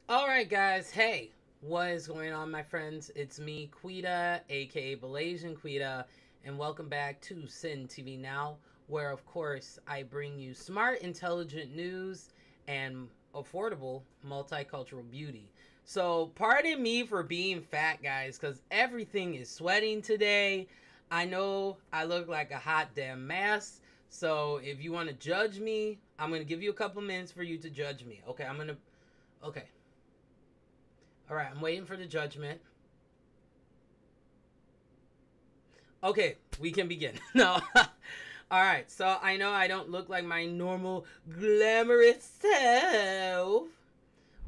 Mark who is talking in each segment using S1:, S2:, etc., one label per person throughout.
S1: All right, guys. Hey, what is going on, my friends? It's me, Quita, aka Malaysian Quita, and welcome back to Sin TV Now, where, of course, I bring you smart, intelligent news and affordable multicultural beauty. So, pardon me for being fat, guys, because everything is sweating today. I know I look like a hot damn mess. So, if you want to judge me, I'm going to give you a couple minutes for you to judge me. Okay, Okay. All right, I'm waiting for the judgment. Okay, we can begin. No. All right, so I know I don't look like my normal glamorous self,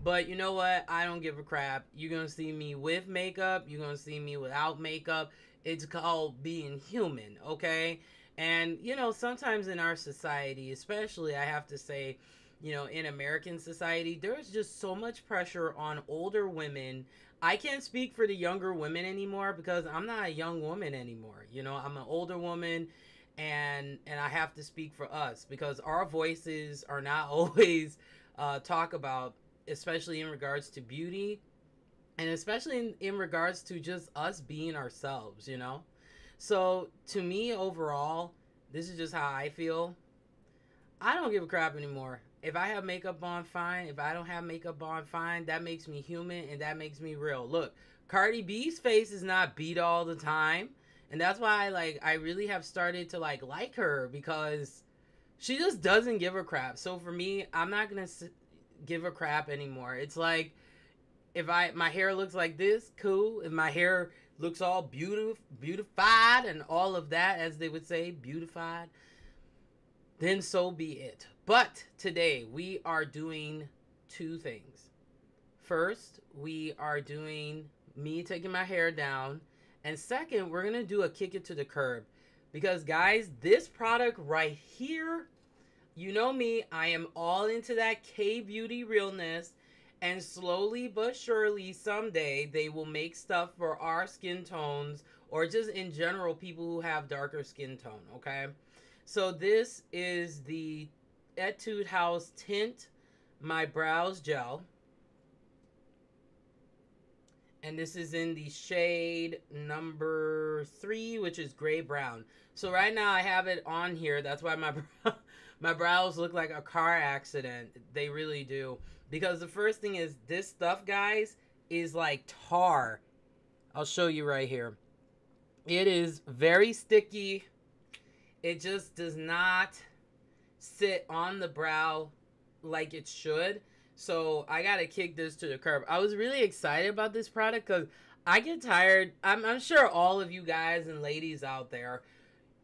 S1: but you know what? I don't give a crap. You're going to see me with makeup, you're going to see me without makeup. It's called being human, okay? And, sometimes in our society, especially, I have to say, in American society, there's just so much pressure on older women. I can't speak for the younger women anymore because I'm not a young woman anymore. I'm an older woman, and I have to speak for us because our voices are not always talk about, especially in regards to beauty, and especially in regards to just us being ourselves. So to me, overall, this is just how I feel. I don't give a crap anymore. If I have makeup on, fine. If I don't have makeup on, fine. That makes me human and that makes me real. Look, Cardi B's face is not beat all the time. And that's why I really have started to like her because she just doesn't give a crap. So for me, I'm not going to give a crap anymore. It's like if my hair looks like this, cool. If my hair looks all beautified and all of that, as they would say, beautified, then so be it. But today we are doing two things. First, we are doing me taking my hair down. And second, we're going to do a kick it to the curb. Because, guys, this product right here, you know me, I am all into that K beauty realness. And slowly but surely, someday they will make stuff for our skin tones or just in general people who have darker skin tone, okay? So this is the Etude House Tint My Brows Gel. And this is in the shade number 3, which is gray brown. So right now I have it on here. That's why my brows look like a car accident. They really do. Because the first thing is this stuff, guys, is like tar. I'll show you right here. It is very sticky. It just does not sit on the brow like it should. So I gotta kick this to the curb. I was really excited about this product because I get tired. I'm sure all of you guys and ladies out there,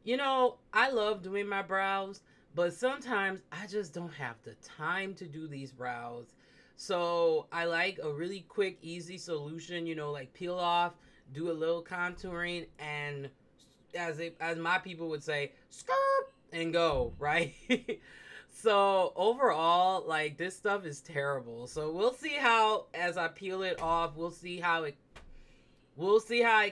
S1: I love doing my brows, but sometimes I just don't have the time to do these brows. So I like a really quick, easy solution, like peel off, do a little contouring, and as my people would say, skirt and go, right? So overall, like this stuff is terrible. So we'll see how as I peel it off, we'll see how it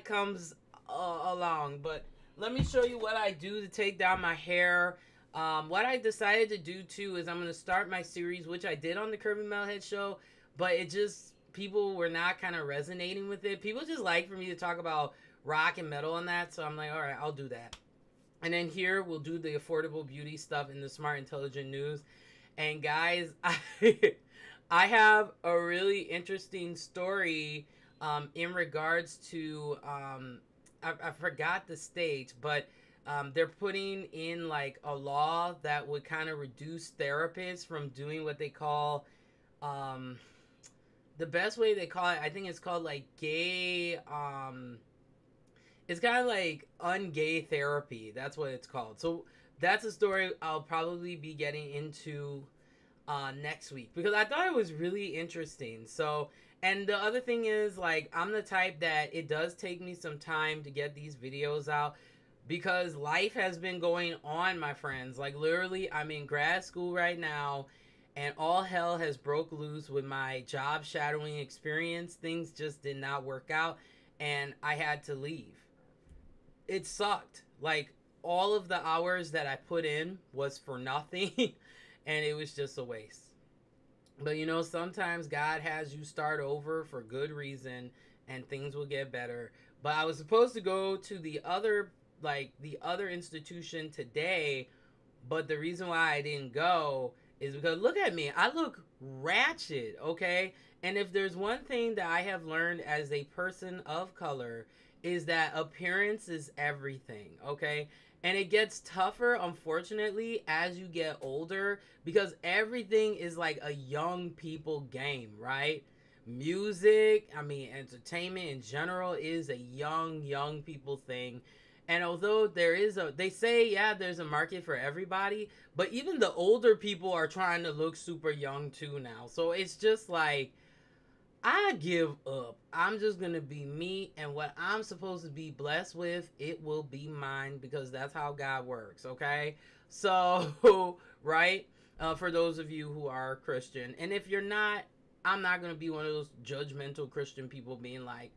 S1: comes along. But let me show you what I do to take down my hair. What I decided to do too is I'm going to start my series, which I did on the Curvy Metalhead show, but it just people were not kind of resonating with it. People just like for me to talk about rock and metal and that, so I'm like, all right, I'll do that. And then here we'll do the affordable beauty stuff in the smart intelligent news. And guys, I have a really interesting story in regards to I forgot the state, but they're putting in like a law that would kind of reduce therapists from doing what they call um, the best way they call it. I think it's called like gay. It's kind of like ungay therapy. That's what it's called. So that's a story I'll probably be getting into next week because I thought it was really interesting. So, and the other thing is, like, I'm the type that it does take me some time to get these videos out because life has been going on, my friends. Like, literally, I'm in grad school right now, and all hell has broke loose with my job shadowing experience. Things just did not work out, and I had to leave. It sucked. Like, all of the hours that I put in was for nothing, and it was just a waste. But you know, sometimes God has you start over for good reason and things will get better. But I was supposed to go to the other institution today, but the reason why I didn't go is because look at me. I look ratchet, okay? And if there's one thing that I have learned as a person of color is that appearance is everything, okay? And it gets tougher, unfortunately, as you get older because everything is like a young people game, right? Music, I mean, entertainment in general is a young people thing. And although they say, yeah, there's a market for everybody, but even the older people are trying to look super young too now. So it's just like, I give up. I'm just going to be me, and what I'm supposed to be blessed with, it will be mine because that's how God works, okay? So, right? For those of you who are Christian. And if you're not, I'm not going to be one of those judgmental Christian people being like,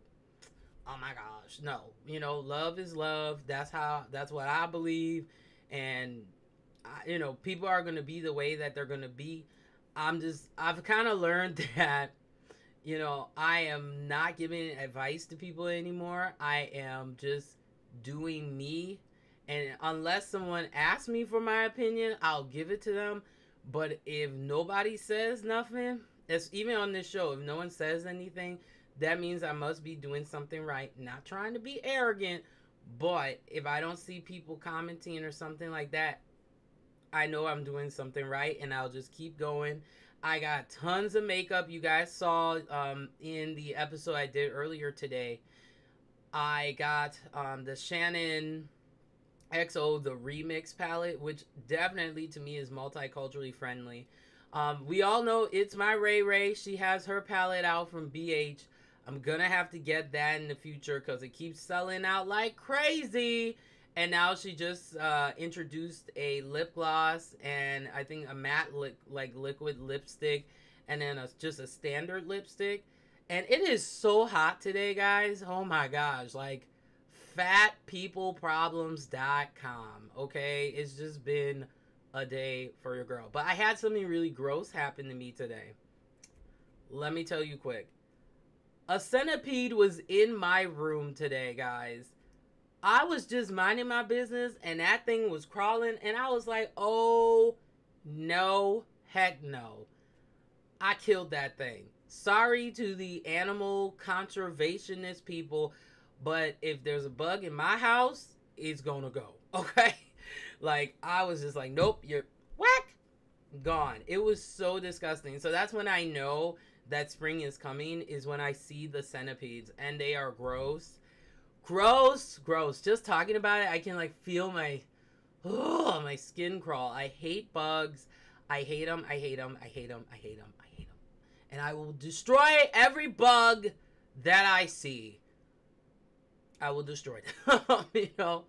S1: oh my gosh, no. You know, love is love. That's what I believe. And, you know, people are going to be the way that they're going to be. I've kind of learned that you know, I am not giving advice to people anymore. I am just doing me. And unless someone asks me for my opinion, I'll give it to them. But if nobody says nothing, it's even on this show, if no one says anything, that means I must be doing something right. Not trying to be arrogant, but if I don't see people commenting or something like that, I know I'm doing something right and I'll just keep going. I got tons of makeup. You guys saw in the episode I did earlier today. I got the Shannon XO, the Remix palette, which definitely to me is multiculturally friendly. We all know it's my Ray Ray. She has her palette out from BH. I'm going to have to get that in the future because it keeps selling out like crazy. And now she just introduced a lip gloss and I think a matte liquid lipstick and then just a standard lipstick. And it is so hot today, guys. Oh my gosh. Like fatpeopleproblems.com. Okay. It's just been a day for your girl. But I had something really gross happen to me today. Let me tell you quick. A centipede was in my room today, guys. I was just minding my business and that thing was crawling and I was like, oh, no, heck no. I killed that thing. Sorry to the animal conservationist people, but if there's a bug in my house, it's gonna go, okay? Like, I was just like, nope, you're whack, gone. It was so disgusting. So that's when I know that spring is coming, is when I see the centipedes and they are gross. Gross. Just talking about it, I can like feel my skin crawl. I hate bugs. I hate them. And I will destroy every bug that I see. I will destroy them. You know?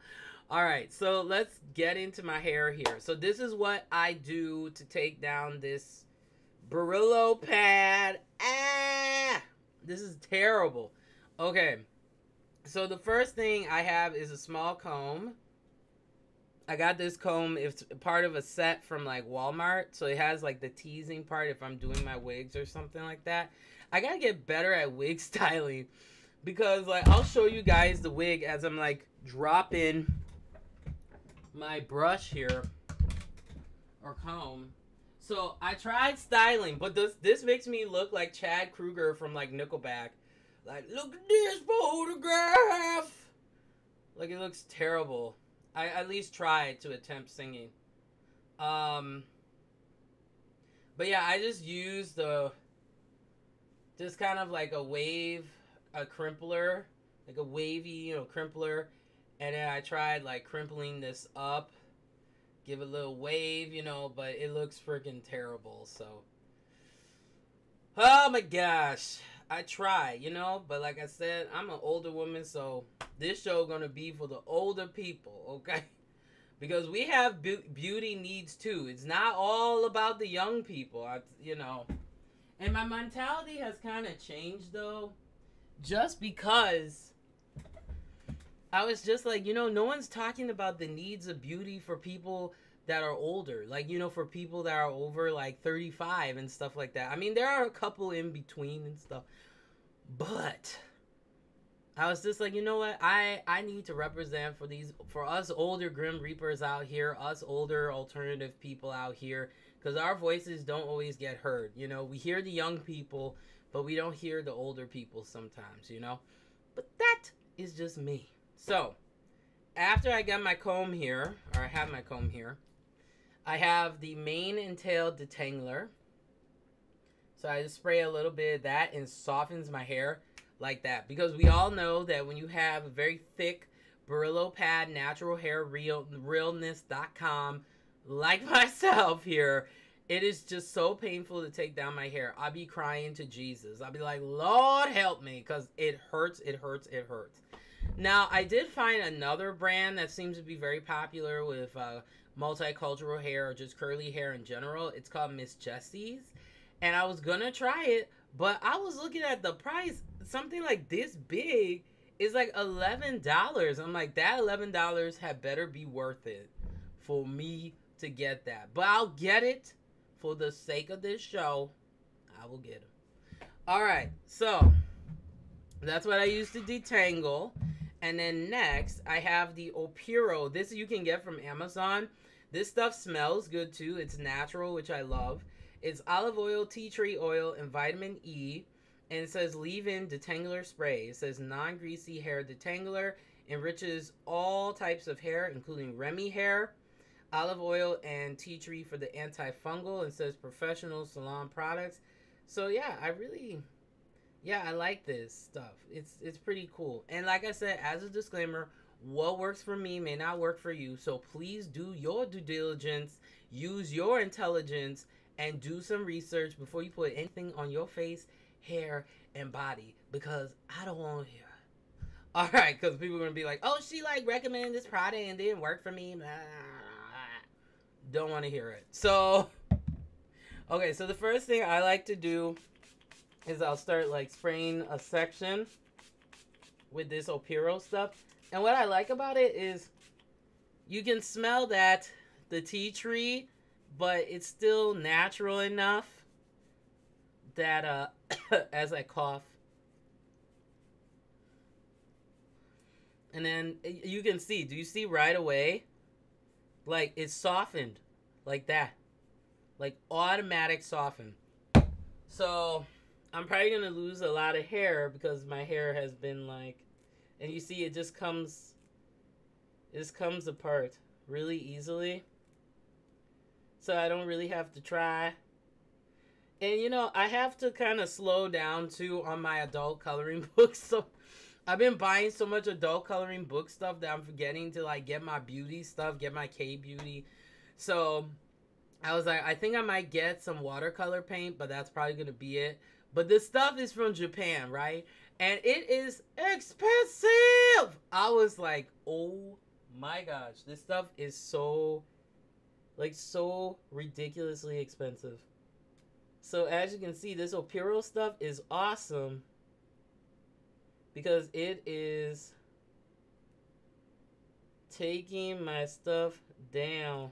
S1: Alright, so let's get into my hair here. So this is what I do to take down this Brillo pad. This is terrible. Okay. So the first thing I have is a small comb. I got this comb. It's part of a set from like Walmart. So it has like the teasing part if I'm doing my wigs or something like that. I gotta get better at wig styling. Because like I'll show you guys the wig as I'm like dropping my brush here. Or comb. So I tried styling. But this makes me look like Chad Kruger from like Nickelback. Like, look at this photograph. Like, it looks terrible. I at least tried to attempt singing. But yeah, I just used just kind of like a crimpler. Like a wavy, you know, crimpler. And then I tried like crimpling this up. Give it a little wave, you know, but it looks freaking terrible, so. Oh my gosh. I try, you know, but like I said, I'm an older woman, so this show gonna be for the older people, okay? Because we have beauty needs too. It's not all about the young people, you know. And my mentality has kind of changed though, just because I was just like, you know, no one's talking about the needs of beauty for people that are older, like, you know, for people that are over like 35 and stuff like that. I mean, there are a couple in between and stuff, but I was just like, you know what, I need to represent for us older Grim Reapers out here, us older alternative people out here, because our voices don't always get heard. You know, we hear the young people, but we don't hear the older people sometimes, you know. But that is just me. So after I got my comb here, or I have my comb here, I have the mane and tail detangler. So I just spray a little bit of that and softens my hair like that. Because we all know that when you have a very thick Brillo pad, natural hair realness.com, like myself here, it is just so painful to take down my hair. I'll be crying to Jesus. I'll be like, Lord help me, because it hurts, it hurts, it hurts. Now, I did find another brand that seems to be very popular with multicultural hair or just curly hair in general. It's called Miss Jessie's. And I was going to try it, but I was looking at the price. Something like this big is like $11. I'm like, that $11 had better be worth it for me to get that. But I'll get it for the sake of this show. I will get it. All right, so that's what I use to detangle. And then next, I have the Opiro. This you can get from Amazon. This stuff smells good too. It's natural, which I love. It's olive oil, tea tree oil, and vitamin E. And it says leave-in detangler spray. It says non-greasy hair detangler. Enriches all types of hair, including Remy hair. Olive oil and tea tree for the antifungal. It says professional salon products. So yeah, I like this stuff. It's pretty cool. And like I said, as a disclaimer, what works for me may not work for you. So please do your due diligence, use your intelligence, and do some research before you put anything on your face, hair, and body, because I don't want to hear it. All right, because people are going to be like, oh, she like recommended this product and it didn't work for me. Don't want to hear it. So, okay, so the first thing I like to do is I'll start like spraying a section with this Opiro stuff. And what I like about it is you can smell that, the tea tree, but it's still natural enough that as I cough. And then you can see, do you see right away? Like it's softened like that. Like automatic soften. So I'm probably going to lose a lot of hair because my hair has been like, and you see it just comes apart really easily. So I don't really have to try. And you know, I have to kind of slow down too on my adult coloring books. So I've been buying so much adult coloring book stuff that I'm forgetting to like get my beauty stuff, get my K-beauty. So I was like, I think I might get some watercolor paint, but that's probably going to be it. But this stuff is from Japan, right? And it is expensive. I was like, oh my gosh, this stuff is so ridiculously expensive. So as you can see, this Opiro stuff is awesome because it is taking my stuff down.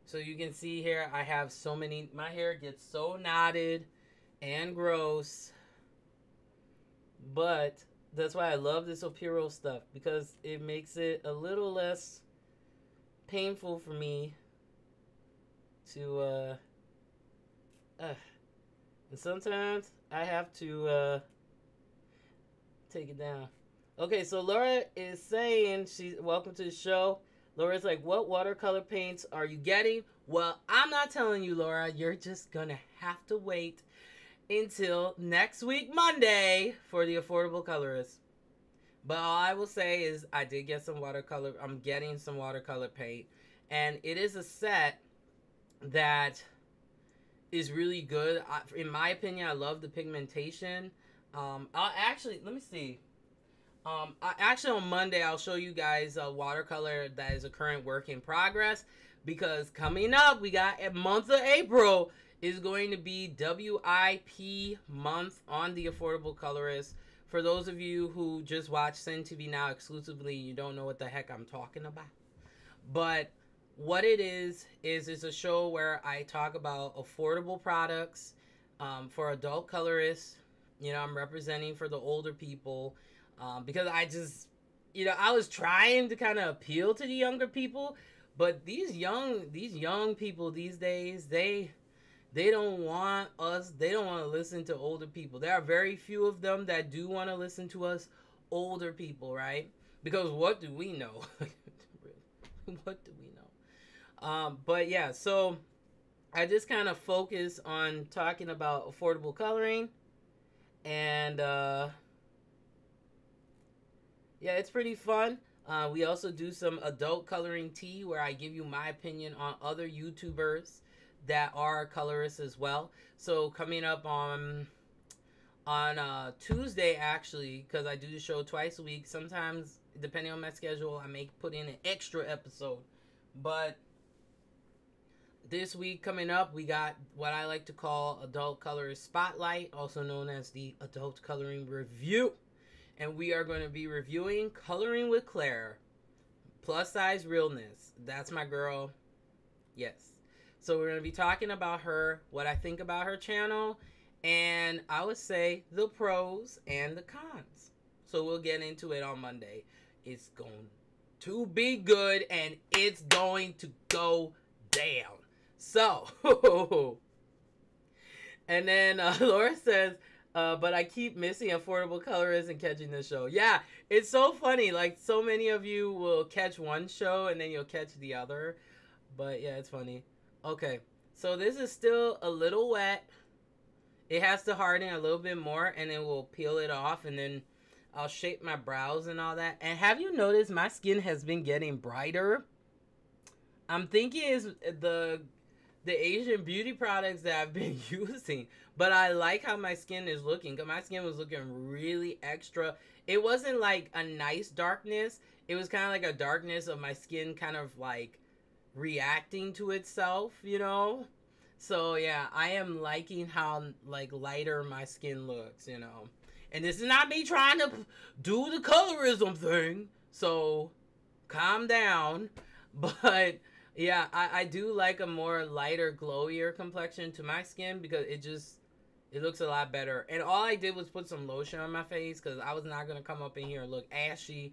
S1: So you can see here, I have so many, my hair gets so knotted and gross, but that's why I love this Opiro stuff, because it makes it a little less painful for me to and sometimes I have to take it down. Okay, so Laura is saying, she's welcome to the show. Laura's like, what watercolor paints are you getting? Well, I'm not telling you, Laura. You're just gonna have to wait until next week, Monday, for the Affordable Colorist. But all I will say is I did get some watercolor. I'm getting some watercolor paint. And it is a set that is really good. In my opinion, I love the pigmentation. I'll actually, let me see. Actually, on Monday, I'll show you guys a watercolor that is a current work in progress. Because coming up, we got a month of April is going to be WIP month on the Affordable Colorist. For those of you who just watch Sin TV Now exclusively, you don't know what the heck I'm talking about. But what it is it's a show where I talk about affordable products for adult colorists. You know, I'm representing for the older people because I just, you know, I was trying to kind of appeal to the younger people, but these young people these days, they don't want us. They don't want to listen to older people. There are very few of them that do want to listen to us older people, right? Because what do we know? What do we know? But yeah, so I just kind of focus on talking about affordable coloring, and yeah, it's pretty fun. We also do some adult coloring tea where I give you my opinion on other YouTubers that are colorists as well. So coming up on Tuesday, actually, because I do the show twice a week. Sometimes, depending on my schedule, I may put in an extra episode. But this week coming up, we got what I like to call Adult Colorist Spotlight, also known as the Adult Coloring Review. And we are going to be reviewing Coloring with Claire, Plus Size Realness. That's my girl. Yes. So we're going to be talking about her, what I think about her channel, and I would say the pros and the cons. So we'll get into it on Monday. It's going to be good, and it's going to go down. So, and then Laura says, but I keep missing affordable colorists and catching this show. Yeah, it's so funny. Like, so many of you will catch one show and then you'll catch the other. But yeah, it's funny. Okay, so this is still a little wet. It has to harden a little bit more and then we'll peel it off, and then I'll shape my brows and all that. And have you noticed my skin has been getting brighter? I'm thinking it's the Asian beauty products that I've been using. But I like how my skin is looking, because my skin was looking really extra. It wasn't like a nice darkness. It was kind of like a darkness of my skin kind of like reacting to itself, you know? So yeah, I am liking how like lighter my skin looks, you know? And this is not me trying to do the colorism thing, so calm down. But yeah, I do like a more lighter, glowier complexion to my skin, because it looks a lot better. And all I did was put some lotion on my face, because I was not going to come up in here and look ashy.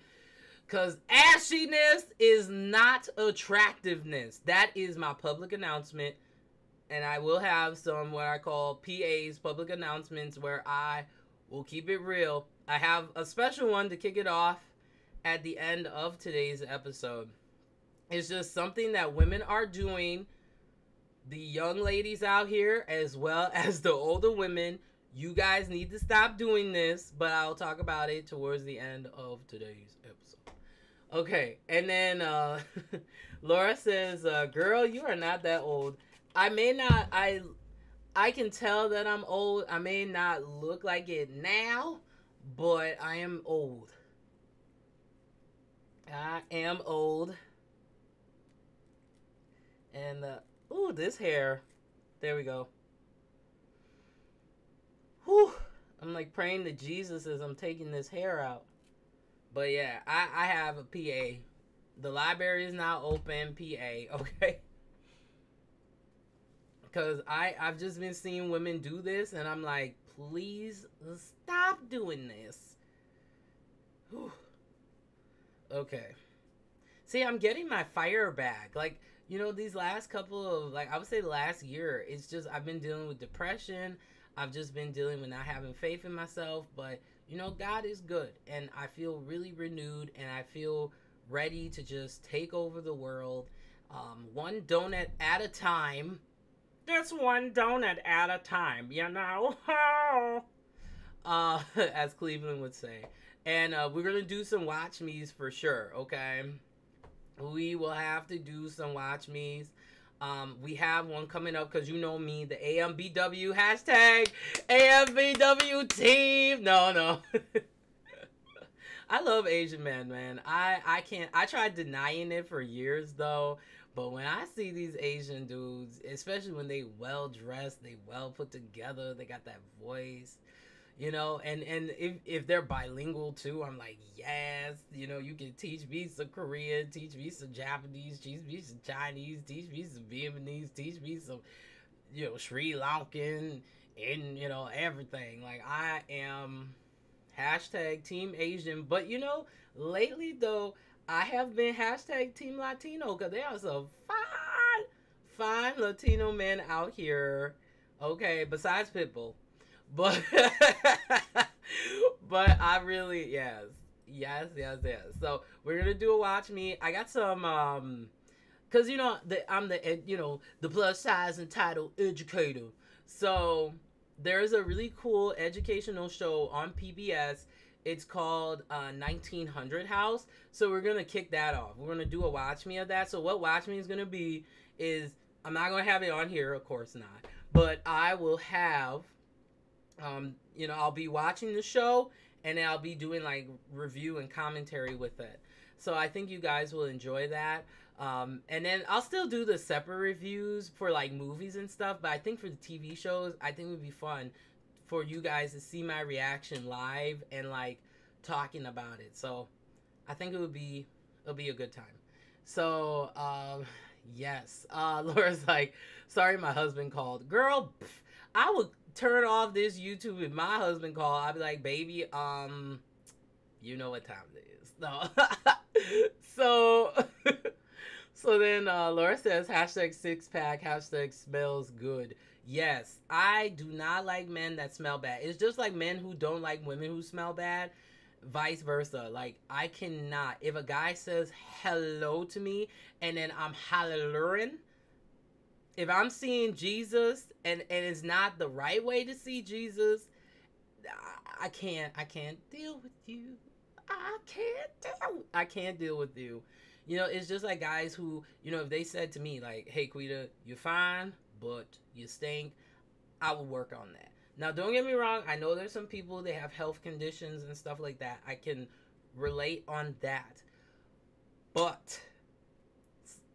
S1: Because ashiness is not attractiveness. That is my public announcement. And I will have some what I call PAs, public announcements, where I will keep it real. I have a special one to kick it off at the end of today's episode. It's just something that women are doing. The young ladies out here, as well as the older women, you guys need to stop doing this, but I'll talk about it towards the end of today's episode. Okay, and then Laura says, girl, you are not that old. I can tell that I'm old. I may not look like it now, but I am old. I am old. And, ooh, this hair. There we go. Whew. I'm like praying to Jesus as I'm taking this hair out. But yeah, I have a PA. The library is now open, PA, okay? Because I've just been seeing women do this, and I'm like, please stop doing this. Whew. Okay. See, I'm getting my fire back. Like, you know, these last couple of, like, I would say the last year, it's just, I've been dealing with depression. I've just been dealing with not having faith in myself. But, you know, God is good. And I feel really renewed. And I feel ready to just take over the world. One donut at a time. Just one donut at a time, you know? As Cleveland would say. And we're going to do some watch me's for sure, okay? We will have to do some watch me's. We have one coming up, because you know me, the AMBW hashtag AMBW team. No. I love Asian men, man. I can't. I tried denying it for years though, but when I see these Asian dudes, especially when they well dressed, they well put together, they got that voice. you know, and if they're bilingual too, I'm like, yes, you know, you can teach me some Korean, teach me some Japanese, teach me some Chinese, teach me some Vietnamese, teach me some, you know, Sri Lankan, and you know, everything. Like, I am hashtag Team Asian, but you know, lately though, I have been hashtag Team Latino because there are some fine Latino men out here. Okay, besides Pitbull, but but I really, yes. So we're gonna do a watch me. I got some cause you know I'm the, you know, the plus size entitled educator. So there's a really cool educational show on PBS. It's called 1900 House. So we're gonna kick that off. We're gonna do a watch me of that. So what watch me is gonna be is, I'm not gonna have it on here, of course not, but I will have, you know, I'll be watching the show and then I'll be doing like review and commentary with it. So I think you guys will enjoy that. And then I'll still do the separate reviews for like movies and stuff, but I think for the TV shows, I think it would be fun for you guys to see my reaction live and like talking about it. So I think it'll be a good time. So yes, Laura's like, sorry, my husband called. Girl, I would turn off this YouTube if my husband called. I'd be like, baby, you know what time it is. No. So so then Laura says hashtag six pack, hashtag smells good. Yes, I do not like men that smell bad. It's just like men who don't like women who smell bad, vice versa. Like, I cannot, if a guy says hello to me and then I'm hollering, if I'm seeing Jesus and it's not the right way to see Jesus, I can't deal with you. I can't deal with you. You know, it's just like guys who, you know, if they said to me like, hey Quita, you're fine, but you stink, I will work on that. Now, don't get me wrong, I know there's some people, they have health conditions and stuff like that. I can relate on that. But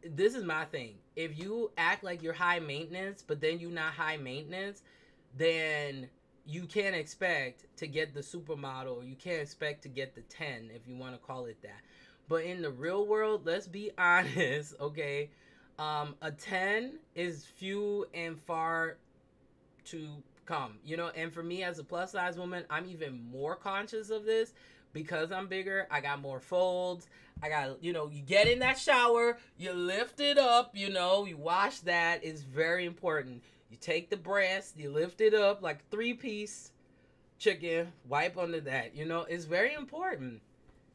S1: this is my thing. If you act like you're high maintenance, but then you're not high maintenance, then you can't expect to get the supermodel, or you can't expect to get the 10, if you want to call it that. But in the real world, let's be honest, okay? A 10 is few and far to come, you know? And for me as a plus size woman, I'm even more conscious of this because I'm bigger. I got more folds. I got, you know, you get in that shower, you lift it up, you know, you wash that. It's very important. You take the breast, you lift it up like 3-piece chicken, wipe under that, you know? It's very important.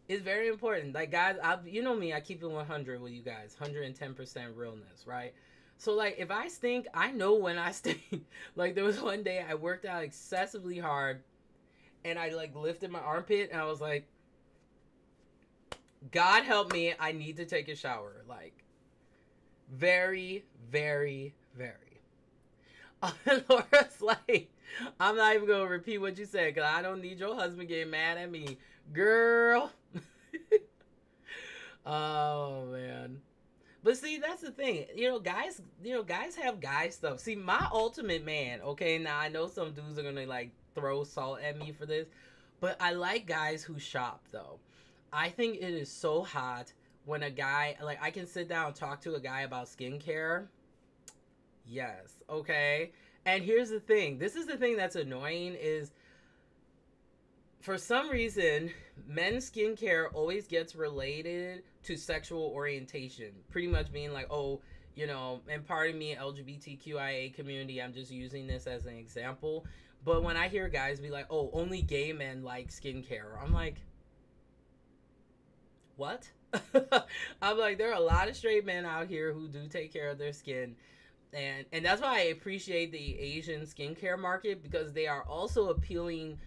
S1: It's very important. Like, guys, you know me, I keep it 100 with you guys. 110% realness, right? So, like, if I stink, I know when I stink. Like, there was one day I worked out excessively hard, and I, like, lifted my armpit, and I was like, God help me, I need to take a shower. Like, very, very, very. Laura's like, I'm not even going to repeat what you said, because I don't need your husband getting mad at me. Girl. Oh man. But see, that's the thing. You know, guys have guy stuff. See, my ultimate man, okay, now I know some dudes are gonna like throw salt at me for this, but I like guys who shop though. I think it is so hot when a guy, like, I can sit down and talk to a guy about skincare. Yes, okay. And here's the thing. This is the thing that's annoying is, for some reason, men's skincare always gets related to sexual orientation. Pretty much being like, oh, you know, and pardon me, LGBTQIA community, I'm just using this as an example. But when I hear guys be like, oh, only gay men like skincare, I'm like, what? I'm like, there are a lot of straight men out here who do take care of their skin. And that's why I appreciate the Asian skincare market, because they are also appealing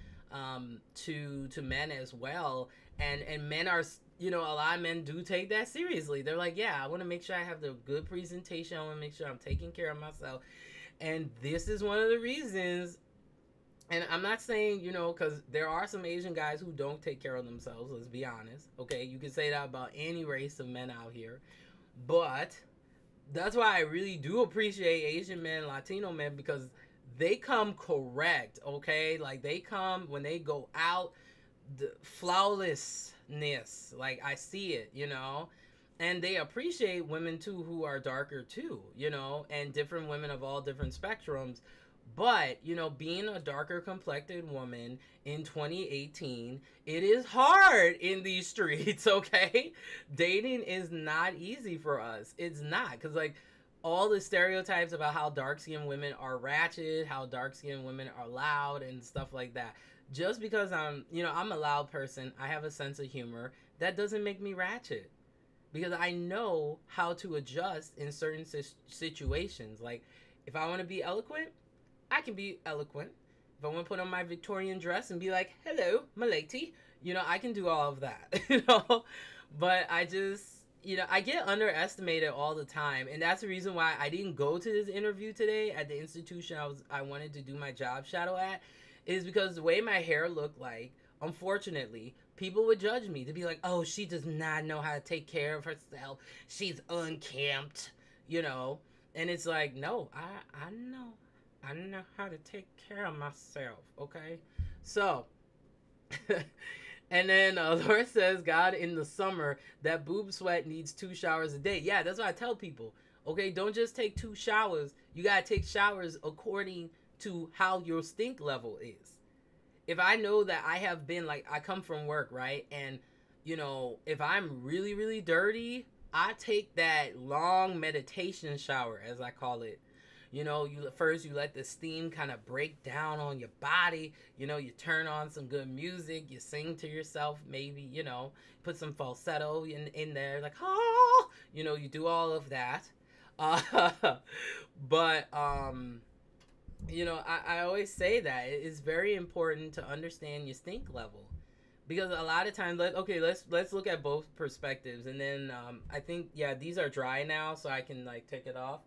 S1: to men as well, and men are, you know, a lot of men do take that seriously. They're like, yeah, I want to make sure I have the good presentation, I want to make sure I'm taking care of myself, and this is one of the reasons. And I'm not saying, you know, because there are some Asian guys who don't take care of themselves, let's be honest, okay? You can say that about any race of men out here, but that's why I really do appreciate Asian men, Latino men, because they come correct, okay? Like they come when they go out, the flawlessness, like I see it, you know. And they appreciate women too who are darker too, you know, and different women of all different spectrums. But, you know, being a darker complected woman in 2018, it is hard in these streets, okay? Dating is not easy for us. It's not. Because, like, all the stereotypes about how dark skinned women are ratchet, how dark skinned women are loud, and stuff like that. Just because I'm, you know, I'm a loud person, I have a sense of humor, that doesn't make me ratchet. Because I know how to adjust in certain situations. Like, if I want to be eloquent, I can be eloquent. If I want to put on my Victorian dress and be like, hello, my lady, you know, I can do all of that, you know. But I just, you know, I get underestimated all the time. And that's the reason why I didn't go to this interview today at the institution I wanted to do my job shadow at, is because the way my hair looked like, unfortunately, people would judge me to be like, oh, she does not know how to take care of herself. She's unkempt, you know. And it's like, no, I know. I know how to take care of myself, okay? So, and then Laura says, God, in the summer, that boob sweat needs 2 showers a day. Yeah, that's what I tell people. Okay, don't just take 2 showers. You got to take showers according to how your stink level is. If I know that I have been, like, I come from work, right? And, you know, if I'm really, really dirty, I take that long meditation shower, as I call it. You know, you let the steam kind of break down on your body. You know, you turn on some good music. You sing to yourself, maybe, you know, put some falsetto in there, like, oh, you know, you do all of that. But, you know, I always say that it's very important to understand your stink level. Because a lot of times, let's look at both perspectives. And then I think, yeah, these are dry now, so I can, like, take it off.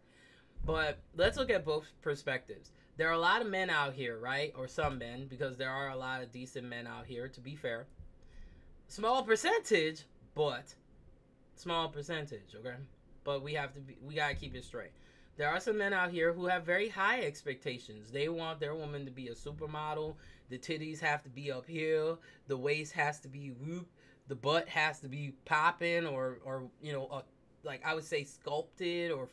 S1: But let's look at both perspectives. There are a lot of men out here, right? Or some men, because there are a lot of decent men out here, to be fair. Small percentage, but small percentage, okay? But we gotta keep it straight. There are some men out here who have very high expectations. They want their woman to be a supermodel. The titties have to be up here. The waist has to be whoop. The butt has to be popping, or you know, like I would say sculpted, or,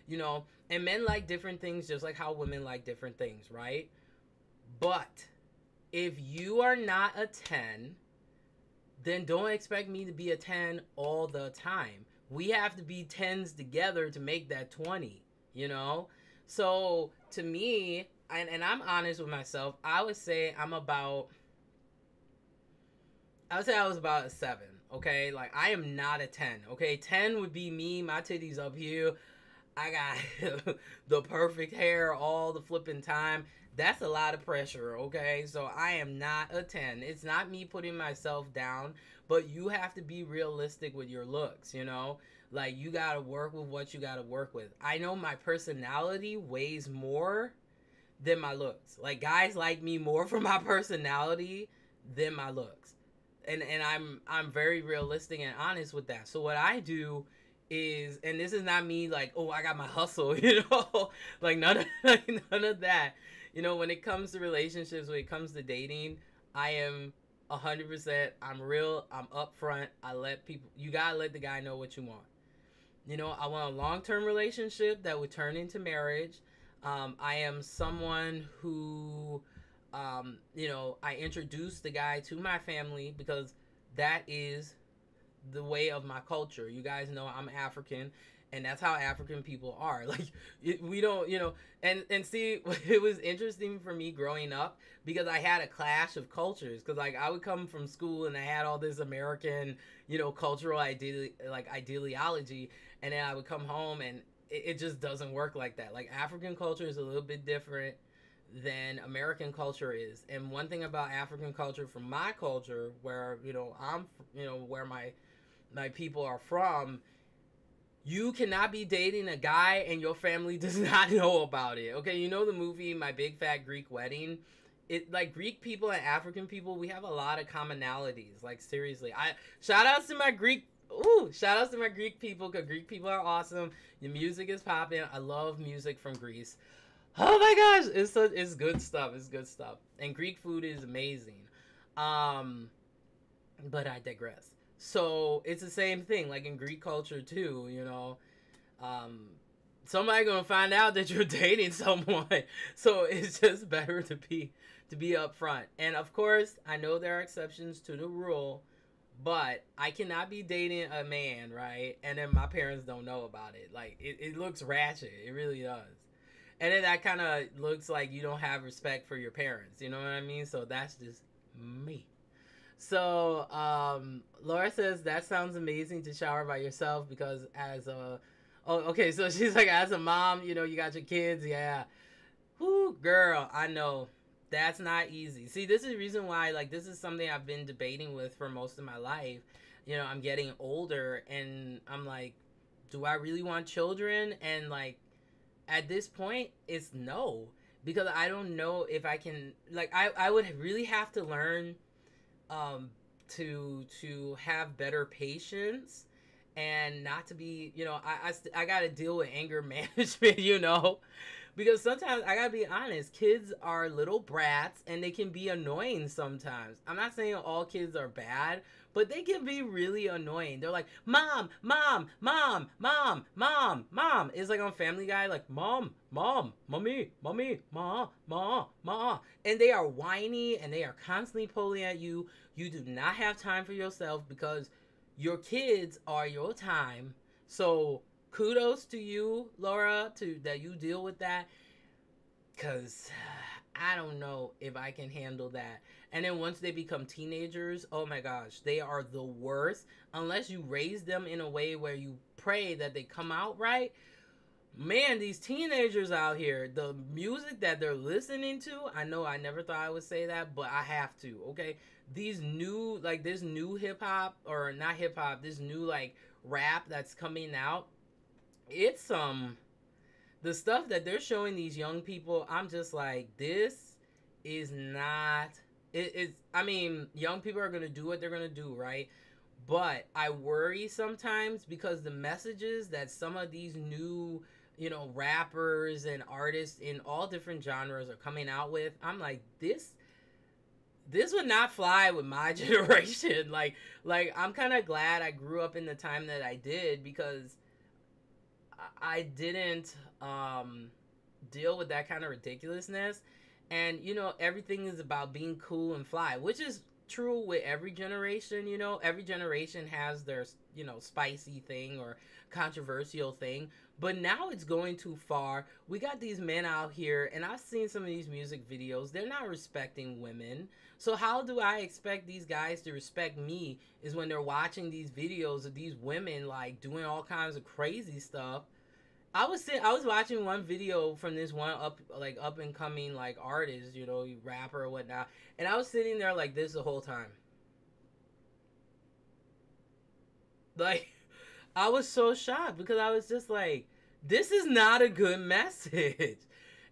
S1: you know. And men like different things just like how women like different things, right? But if you are not a 10, then don't expect me to be a 10 all the time. We have to be 10s together to make that 20, you know? So to me, and I'm honest with myself, I would say I was about a 7, okay? Like, I am not a 10, okay? 10 would be me, my titties up here. I got the perfect hair all the flipping time. That's a lot of pressure, okay? So I am not a 10. It's not me putting myself down, but you have to be realistic with your looks, you know? Like, you got to work with what you got to work with. I know my personality weighs more than my looks. Like, guys like me more for my personality than my looks. And I'm very realistic and honest with that. So what I do is, and this is not me like, oh, I got my hustle, you know, like none of that. You know, when it comes to relationships, when it comes to dating, I am 100%. I'm real. I'm upfront. You gotta let the guy know what you want. You know, I want a long-term relationship that would turn into marriage. I am someone who, you know, I introduce the guy to my family because that is the way of my culture. You guys know I'm African, and that's how African people are. Like, we don't, you know, and see, it was interesting for me growing up because I had a clash of cultures. Because, like, I would come from school and I had all this American, you know, cultural ideology, and then I would come home and it just doesn't work like that. Like, African culture is a little bit different than American culture is. And one thing about African culture from my culture, where, you know, where my people are from, you cannot be dating a guy and your family does not know about it. Okay, you know the movie My Big Fat Greek Wedding? It, like, Greek people and African people, we have a lot of commonalities. Like, seriously, shout outs to my Greek people, because Greek people are awesome. Your music is popping. I love music from Greece. Oh my gosh, it's good stuff. It's good stuff. And Greek food is amazing. Um, but I digress. So it's the same thing, like in Greek culture too. Um, somebody gonna find out that you're dating someone, so it's just better to be upfront. And of course, I know there are exceptions to the rule, but I cannot be dating a man, right? And then my parents don't know about it. Like it looks ratchet. It really does. And then that kind of looks like you don't have respect for your parents. You know what I mean? So that's just me. So Laura says that sounds amazing to shower by yourself because as a oh okay, so she's like as a mom, you got your kids, yeah. Whoo, girl, I know that's not easy. See, this is the reason why like this is something I've been debating with for most of my life. I'm getting older and I'm like, do I really want children? And like at this point, it's no because I don't know if I can like I would really have to learn um, to have better patience and not to be I gotta deal with anger management because sometimes I gotta be honest, kids are little brats and they can be annoying sometimes. I'm not saying all kids are bad, but they can be really annoying. They're like, mom, mom, mom, mom, mom, mom. It's like on Family Guy, like mom, mom, mommy, mommy, ma, ma, ma. And they are whiny and they are constantly pulling at you. You do not have time for yourself because your kids are your time. So kudos to you, Laura, to that you deal with that, because I don't know if I can handle that. And then once they become teenagers, oh my gosh, they are the worst. Unless you raise them in a way where you pray that they come out right. Man, these teenagers out here, the music that they're listening to, I know I never thought I would say that, but I have to, okay? These new, like this new hip hop, or not hip hop, this new like rap that's coming out, it's the stuff that they're showing these young people, I'm just like, this is not it's I mean, young people are gonna do what they're gonna do, right? But I worry sometimes because the messages that some of these new, rappers and artists in all different genres are coming out with, I'm like, this would not fly with my generation. Like I'm kind of glad I grew up in the time that I did because I didn't deal with that kind of ridiculousness. And everything is about being cool and fly, which is true with every generation. Every generation has their spicy thing or controversial thing, but now it's going too far. We got these men out here, and I've seen some of these music videos. They're not respecting women. So how do I expect these guys to respect me is when they're watching these videos of these women like doing all kinds of crazy stuff. I was watching one video from this one up and coming like artist, rapper or whatnot, and I was sitting there like this the whole time. Like I was so shocked because I was just like, this is not a good message.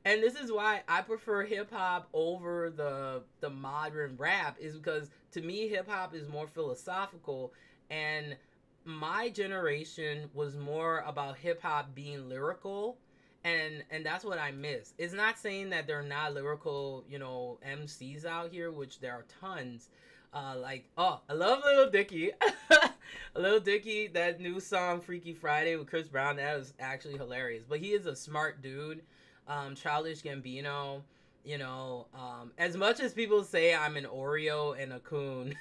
S1: And this is why I prefer hip hop over the modern rap, is because to me hip hop is more philosophical, and my generation was more about hip hop being lyrical, and that's what I miss. It's not saying that they're not lyrical, MCs out here, which there are tons. Like, oh, I love Lil Dicky. Lil Dicky, that new song Freaky Friday with Chris Brown, that was actually hilarious. But he is a smart dude. Childish Gambino, as much as people say I'm an Oreo and a coon,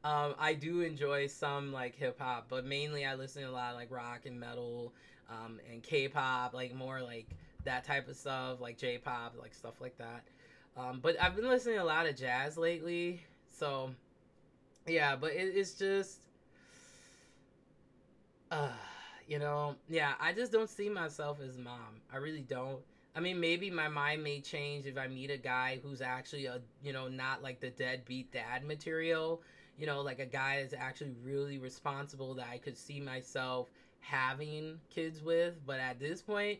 S1: I do enjoy some like hip hop, but mainly I listen to a lot of like rock and metal, and K-pop, like more like that type of stuff, like J-pop, like stuff like that. But I've been listening to a lot of jazz lately, so yeah. But it's just, uh, yeah. I just don't see myself as mom. I really don't. I mean, maybe my mind may change if I meet a guy who's actually not like the deadbeat dad material, like a guy that's actually really responsible that I could see myself having kids with. But at this point,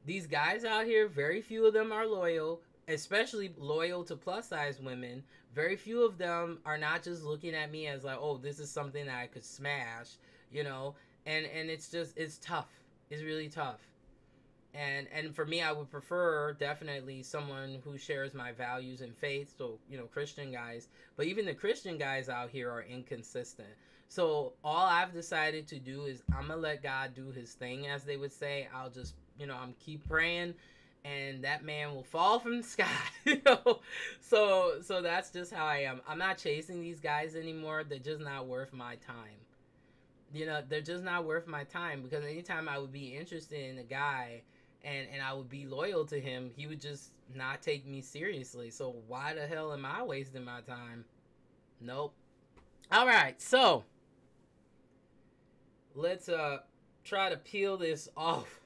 S1: these guys out here, very few of them are loyal, especially loyal to plus size women. Very few of them are not just looking at me as like, oh, this is something that I could smash, and it's just, it's tough. It's really tough. And for me, I would prefer definitely someone who shares my values and faith. So, you know, Christian guys. But even the Christian guys out here are inconsistent. So all I've decided to do is I'm gonna let God do his thing, as they would say. I'll just, you know, I'm keep praying, and that man will fall from the sky. You know, so that's just how I am. I'm not chasing these guys anymore. They're just not worth my time. You know, they're just not worth my time, because anytime I would be interested in a guy, and I would be loyal to him, he would just not take me seriously. So why the hell am I wasting my time? Nope. All right, so let's try to peel this off.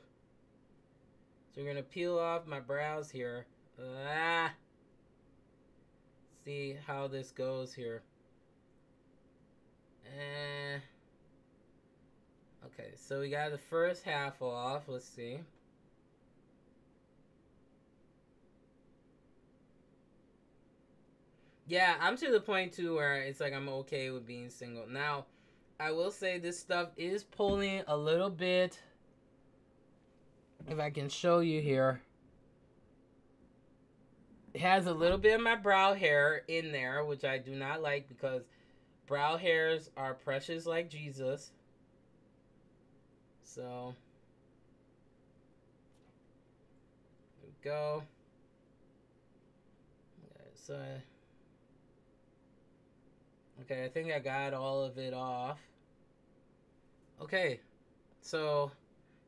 S1: So we're gonna peel off my brows here. See how this goes here. Okay, so we got the first half off. Let's see. Yeah, I'm to the point too where it's like I'm okay with being single. Now, I will say this stuff is pulling a little bit. If I can show you here. It has a little bit of my brow hair in there, which I do not like, because brow hairs are precious like Jesus. So, there we go. So, okay, I think I got all of it off. Okay, so,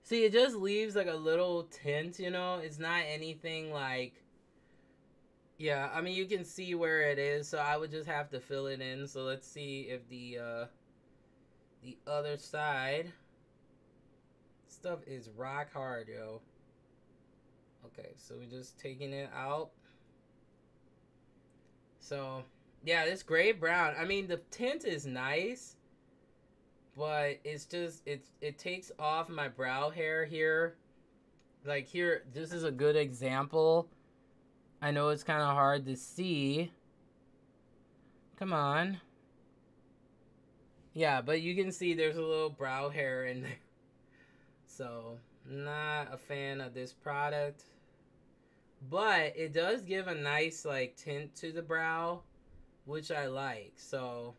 S1: see, it just leaves like a little tint, you know? It's not anything like, yeah, I mean, you can see where it is, so I would just have to fill it in. So let's see if the other side stuff is rock hard, yo. Okay, so we're just taking it out. So, yeah, this gray brown, I mean, the tint is nice, but it's just, it takes off my brow hair here. Like here, this is a good example. I know it's kind of hard to see. Come on. Yeah, but you can see there's a little brow hair in there. So, not a fan of this product. But it does give a nice like tint to the brow, which I like. So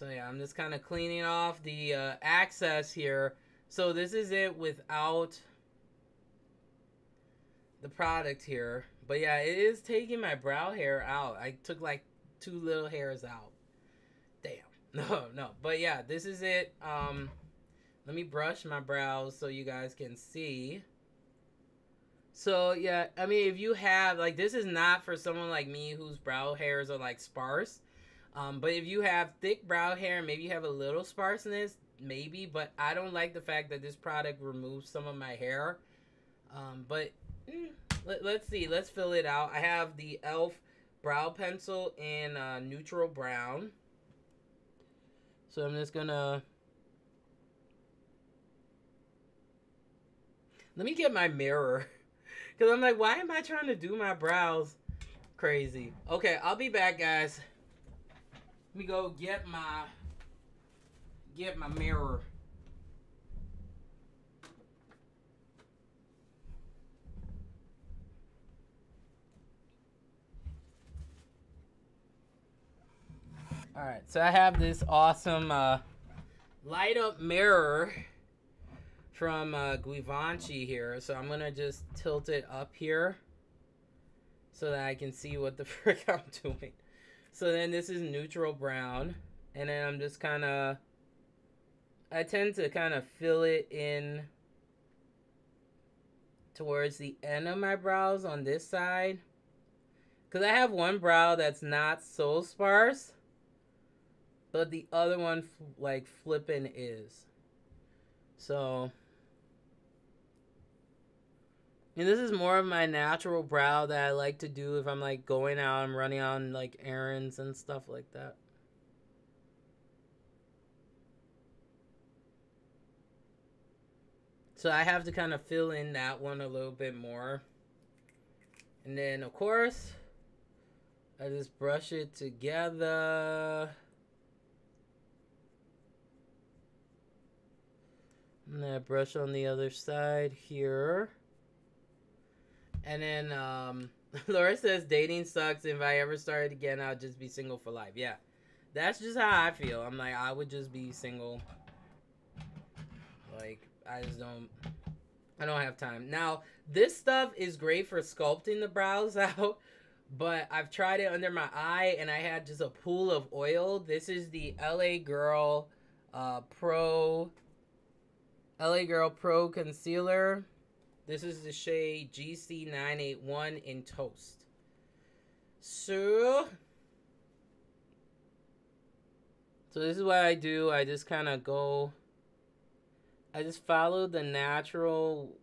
S1: yeah, I'm just kind of cleaning off the excess here. So this is it without the product here. But yeah, it is taking my brow hair out. I took like 2 little hairs out. Damn. No. But yeah, this is it. Let me brush my brows so you guys can see. So yeah, I mean, if you have, like, this is not for someone like me whose brow hairs are like sparse. But if you have thick brow hair, maybe you have a little sparseness, maybe. But I don't like the fact that this product removes some of my hair. But let's see. Let's fill it out. I have the e.l.f. brow pencil in neutral brown. So I'm just gonna... Let me get my mirror. Because I'm like, why am I trying to do my brows crazy? Okay, I'll be back, guys. Let me go get my mirror. Alright, so I have this awesome light up mirror from Givenchy here. So I'm going to just tilt it up here so that I can see what the frick I'm doing. So then this is neutral brown. And then I'm just kind of... I tend to kind of fill it in towards the end of my brows on this side. Because I have one brow that's not so sparse. But the other one, like, flipping is. So... And this is more of my natural brow that I like to do if I'm like going out and running on like errands and stuff like that. So I have to kind of fill in that one a little bit more. And then of course, I just brush it together. And then I brush on the other side here. And then Laura says dating sucks. If I ever started again, I'll just be single for life. Yeah. That's just how I feel. I'm like, I would just be single. Like, I don't have time. Now, this stuff is great for sculpting the brows out, but I've tried it under my eye and I had just a pool of oil. This is the LA Girl Pro Concealer. This is the shade GC981 in Toast. So this is what I do. I just kind of I just follow the natural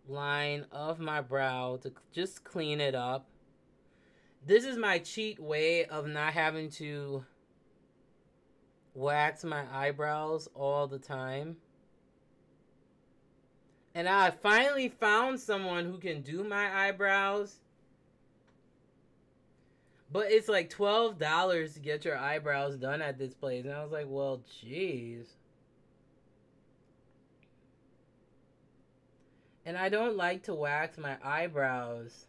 S1: line of my brow to just clean it up. This is my cheat way of not having to wax my eyebrows all the time. And I finally found someone who can do my eyebrows. But it's like $12 to get your eyebrows done at this place. And I was like, well, jeez. And I don't like to wax my eyebrows,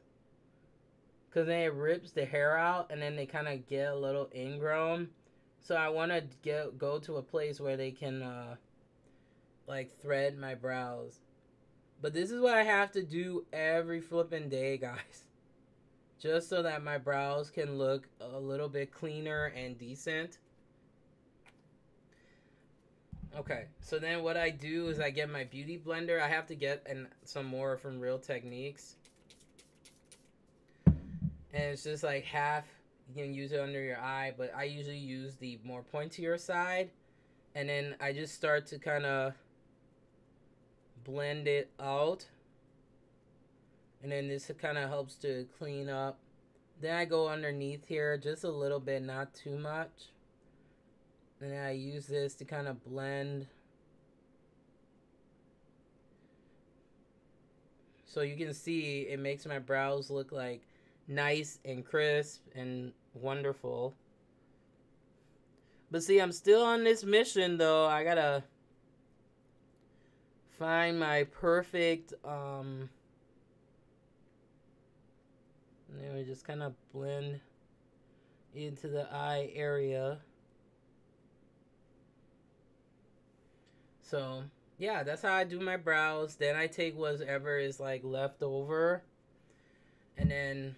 S1: because then it rips the hair out and then they kind of get a little ingrown. So I want to go to a place where they can like thread my brows. But this is what I have to do every flipping day, guys. Just so that my brows can look a little bit cleaner and decent. Okay, so then what I do is I get my beauty blender. I have to get some more from Real Techniques. And it's just like half. You can use it under your eye, but I usually use the more pointier side. And then I just start to kind of blend it out. And then this kind of helps to clean up. Then I go underneath here just a little bit, not too much. And then I use this to kind of blend. So you can see it makes my brows look like nice and crisp and wonderful. But see, I'm still on this mission though. I gotta find my perfect and then we just kind of blend into the eye area. So yeah, that's how I do my brows. Then I take whatever is like left over, and then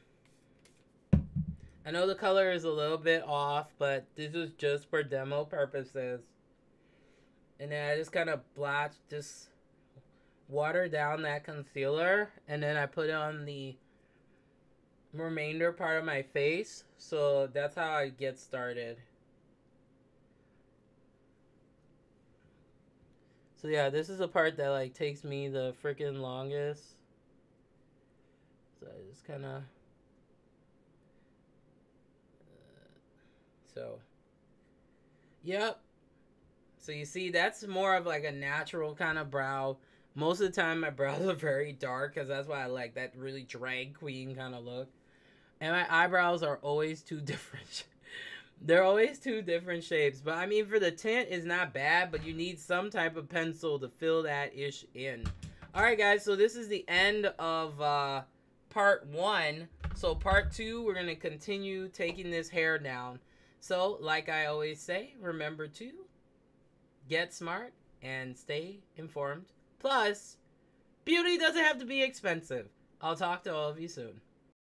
S1: I know the color is a little bit off, but this is just for demo purposes. And then I just kind of just water down that concealer, and then I put it on the remainder part of my face. So that's how I get started. So yeah, this is a part that like takes me the freaking longest. So I just kind of so yep. So you see, that's more of like a natural kind of brow. Most of the time my brows are very dark, because that's why I like that really drag queen kind of look. And my eyebrows are always two different. They're always two different shapes. But I mean, for the tint, it's not bad, but you need some type of pencil to fill that ish in. Alright guys, so this is the end of part 1. So part 2, we're going to continue taking this hair down. So, like I always say, remember to get smart and stay informed. Plus, beauty doesn't have to be expensive. I'll talk to all of you soon.